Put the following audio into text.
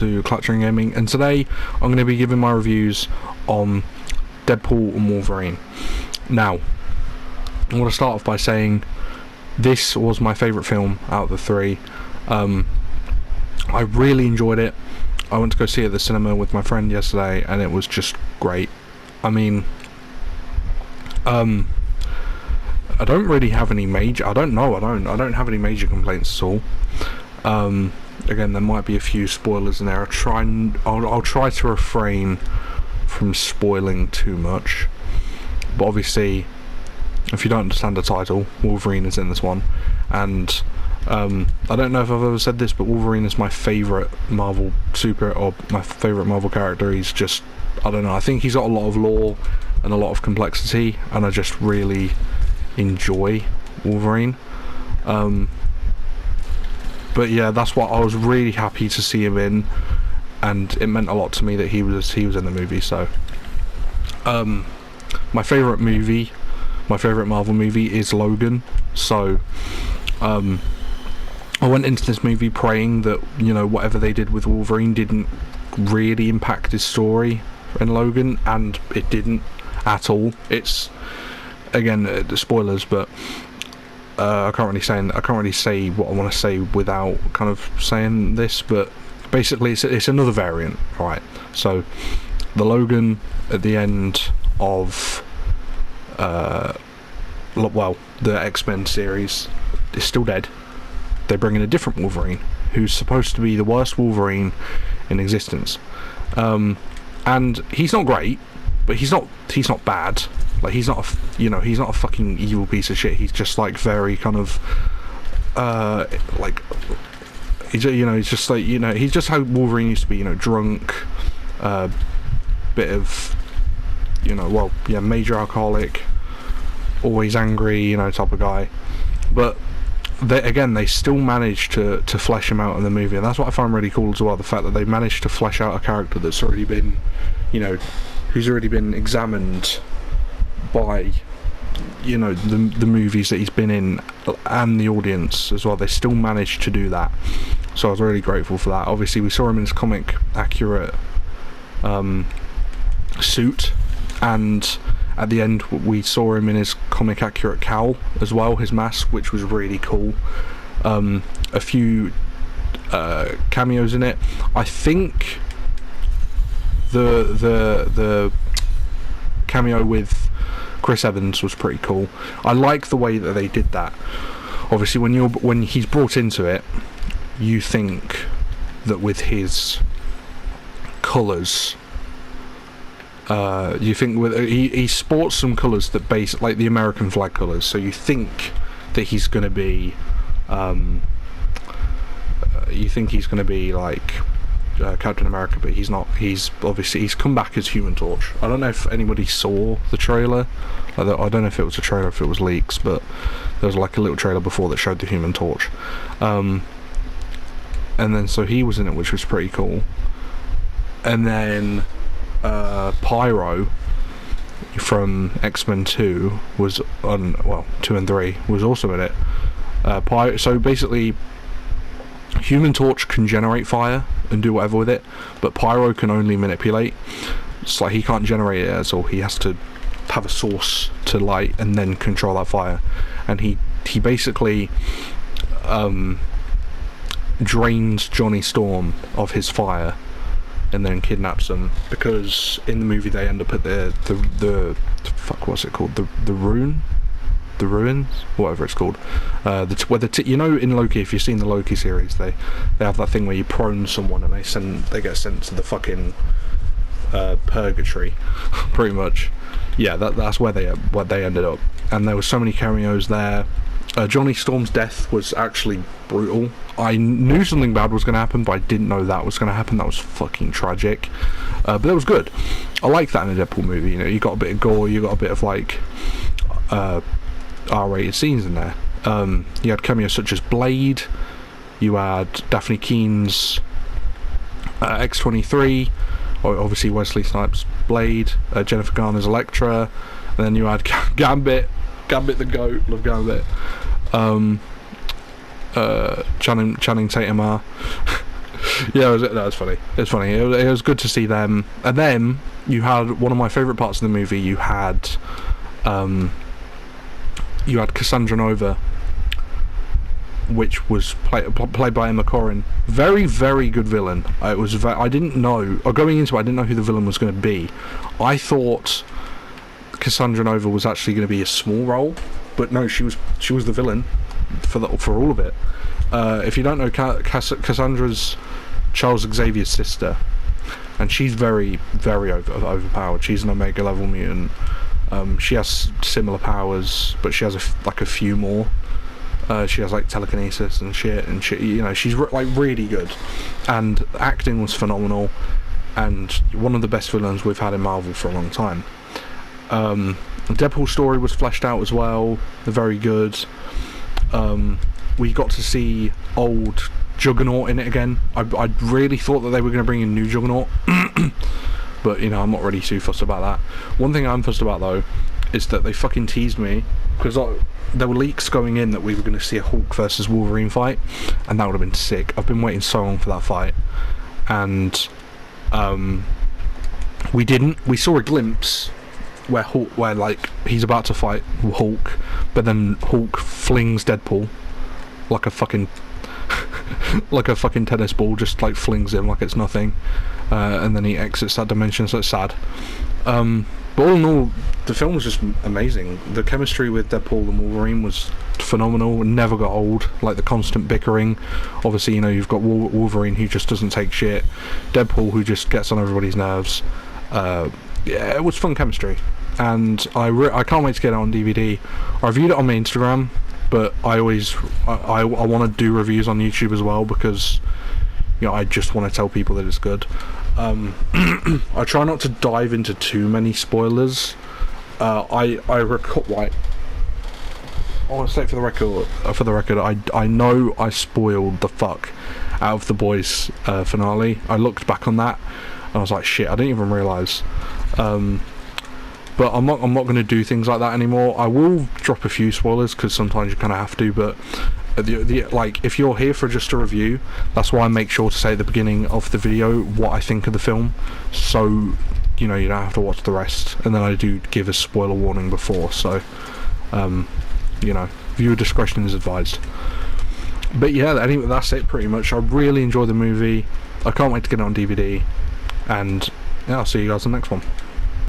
to Clutching Gaming, and today I'm going to be giving my reviews on Deadpool and Wolverine. Now, I want to start off by saying this was my favourite film out of the three. I really enjoyed it. I went to go see it at the cinema with my friend yesterday, and it was just great. I mean, I don't really have any major. I don't have any major complaints at all. Again, there might be a few spoilers in there. I'll try to refrain from spoiling too much. But obviously, if you don't understand the title, Wolverine is in this one, and I don't know if I've ever said this, but Wolverine is my favourite Marvel my favourite Marvel character. He's just, I don't know, I think he's got a lot of lore and a lot of complexity, and I just really enjoy Wolverine. But yeah, that's what I was really happy to see him in, and it meant a lot to me that he was in the movie. So, my favourite Marvel movie is Logan. So, I went into this movie praying that, you know, whatever they did with Wolverine didn't really impact his story in Logan, and it didn't at all. It's, again, spoilers, but I can't really say what I want to say without kind of saying this, but basically it's another variant, right? So the Logan at the end of the X-Men series is still dead. They bring in a different Wolverine who's supposed to be the worst Wolverine in existence, and he's not great, but he's not bad. Like, he's not a fucking evil piece of shit. He's just like very kind of he's just like, he's just how Wolverine used to be, drunk, bit of, major alcoholic, always angry, type of guy. But they still managed to flesh him out in the movie, and that's what I find really cool as well, the fact that they managed to flesh out a character that's already been, who's already been examined by the movies that he's been in and the audience as well. They still managed to do that, so I was really grateful for that. Obviously, we saw him in his comic accurate suit, and at the end we saw him in his comic accurate cowl as well, his mask, which was really cool. A few cameos in it. I think the cameo with Chris Evans was pretty cool. I like the way that they did that. Obviously, when he's brought into it, you think that with his colours, he sports some colours that base like the American flag colours. So you think that he's going to be, like Captain America, but he's not. He's come back as Human Torch. I don't know if anybody saw the trailer. I don't know if it was a trailer, if it was leaks, but there was like a little trailer before that showed the Human Torch, and then so he was in it, which was pretty cool. And then Pyro from X-Men 2 was on, 2 and 3 was also in it. So basically, Human Torch can generate fire and do whatever with it, but Pyro can only manipulate. It's like he can't generate it at all. He has to have a source to light and then control that fire. And he basically drains Johnny Storm of his fire and then kidnaps him, because in the movie they end up at the what's it called, the ruins, whatever it's called, in Loki, if you've seen the Loki series, they have that thing where you prone someone and they get sent to the fucking purgatory, pretty much. Yeah, that's where they ended up, and there were so many cameos there. Johnny Storm's death was actually brutal. I knew something bad was going to happen, but I didn't know that was going to happen. That was fucking tragic, but that was good. I like that in a Deadpool movie. You got a bit of gore, you got a bit of like R-rated scenes in there. You had cameos such as Blade, you had Daphne Keene's X-23, or obviously Wesley Snipes' Blade, Jennifer Garner's Elektra, and then you had Gambit the GOAT, love Gambit, Channing Tatum, Yeah, that was funny. It's funny. It was good to see them. And then you had one of my favourite parts of the movie. You had Cassandra Nova, which was played by Emma Corrin. Very, very good villain. I didn't know, or going into it, I didn't know who the villain was going to be. I thought Cassandra Nova was actually going to be a small role, but no, she was the villain for all of it. If you don't know, Cassandra's Charles Xavier's sister, and she's very, very overpowered. She's an Omega level mutant. She has similar powers, but she has a few more. She has like telekinesis and shit. You know, she's like really good, and acting was phenomenal, and one of the best villains we've had in Marvel for a long time. Deadpool's story was fleshed out as well. Very good. We got to see old Juggernaut in it again. I really thought that they were going to bring in new Juggernaut. But, you know, I'm not really too fussed about that. One thing I'm fussed about, though, is that they fucking teased me, because there were leaks going in that we were going to see a Hulk versus Wolverine fight, and that would have been sick. I've been waiting so long for that fight, and we didn't. We saw a glimpse where like he's about to fight Hulk, but then Hulk flings Deadpool like a fucking tennis ball, just like flings him like it's nothing, and then he exits that dimension, so it's sad. But all in all, the film was just amazing. The chemistry with Deadpool and Wolverine was phenomenal, never got old. Like the constant bickering. Obviously, you know, you've got Wolverine who just doesn't take shit, Deadpool who just gets on everybody's nerves. Yeah, it was fun chemistry, and I can't wait to get it on DVD. I reviewed it on my Instagram, but I want to do reviews on YouTube as well, because, you know, I just want to tell people that it's good. I try not to dive into too many spoilers. I want to say for the record, I know I spoiled the fuck out of The Boys finale. I looked back on that and I was like, shit, I didn't even realise. But I'm not going to do things like that anymore. I will drop a few spoilers, because sometimes you kind of have to, but like, if you're here for just a review, that's why I make sure to say at the beginning of the video what I think of the film, so, you know, you don't have to watch the rest. And then I do give a spoiler warning before, so you know, viewer discretion is advised. But yeah, anyway, that's it pretty much. I really enjoyed the movie. I can't wait to get it on DVD, and yeah, I'll see you guys in the next one.